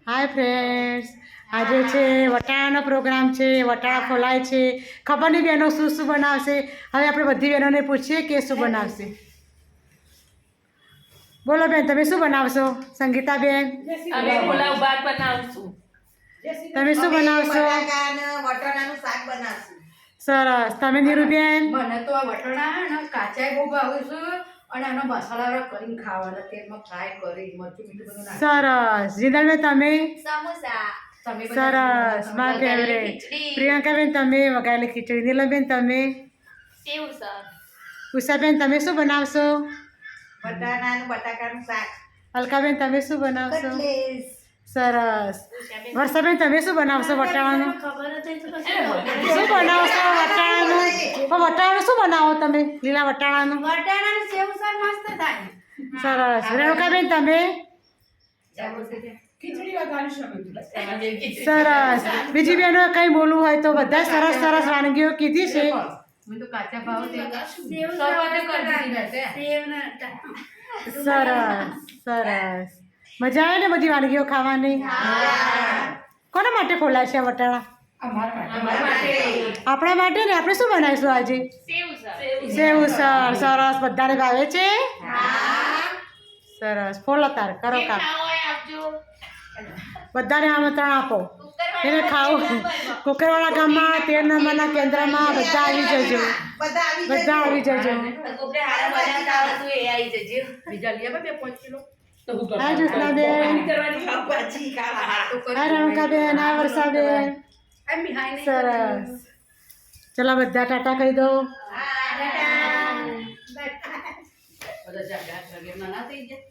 Hi friends, આજે છે વટાણાનો programme છે. વટાણા ખોલાય છે. ખબર નહીં બહેનો શું શું બનાવશે. હવે આપણે બધી બહેનોને પૂછીએ કે શું બનાવશે. બોલો બેન, તમે શું બનાવશો? સંગીતા બેન, અમે પુલાવ ભાત બનાવશું. તમે શું બનાવશો? વટાણાનું શાક બનાવશું. સરસ. તમે નીરુબેન? મને તો આ વટાણા કાચા બહુ ભાવે છે અને આનો મસાલા કરીને ખાવાના તેલમાં ફ્રાય કરી મરચું મીઠું બધું નાખી. સરસ. જીનલબેન, તમે? સમોસા. તમે સરસ. મારા ફેવરેટ. પ્રિયંકાબેન, તમે? વઘારેલી ખીચડી. નીલમબેન, તમે? સેવ શાક. ઉષાબેન, તમે શું બનાવશો? બટાણાનું બટાકાનું શાક. અલકાબેન, તમે શું બનાવશો? કટલેસ. સરસ. વર્ષાબેન, તમે શું બનાવશો? વટાણાનું શું બનાવશો? વટાણાનું વટાણાનું શું બનાવો તમે? લીલા વટાણાનું. વટાણાનું સેવ શાક મસ્ત થાય. સરસ. રેણુકાબેન, તમે? સરસ. બીજી બહેનો કંઈ બોલવું હોય તો બધા સરસ સરસ વાનગીઓ કીધી છે. મને તો કાચા ભાવે તે સેવ શરૂઆત કરી દીધી છે. સરસ સરસ. મજા આવે ને બધી વાનગીઓ ખાવાની? કોના માટે ખોલાય છે આ વટાણા? અમારા માટે આપણા માટે ને. આપણે શું બનાવીશું આજે? સેવ સર. સરસ. બધાને ભાવે છે? સરસ. ફોલો તાર કરો કામ. બધાને આમંત્રણ આપો. એને ખાવું. કુકરવાળા ગામમાં 13 નંબરના કેન્દ્રમાં બધા આવી જજો. બધા આવી જજો. બીજા લઈ આવે 2-5 કિલો હા જ્યોત્નાબેન, હા રણકાબેન, હા વર્ષાબેન. એમ મિહાઈ નહીં સરસ. ચલો બધા ટાટા કહી દો. બધા જાડા નાના થઈ ગયા.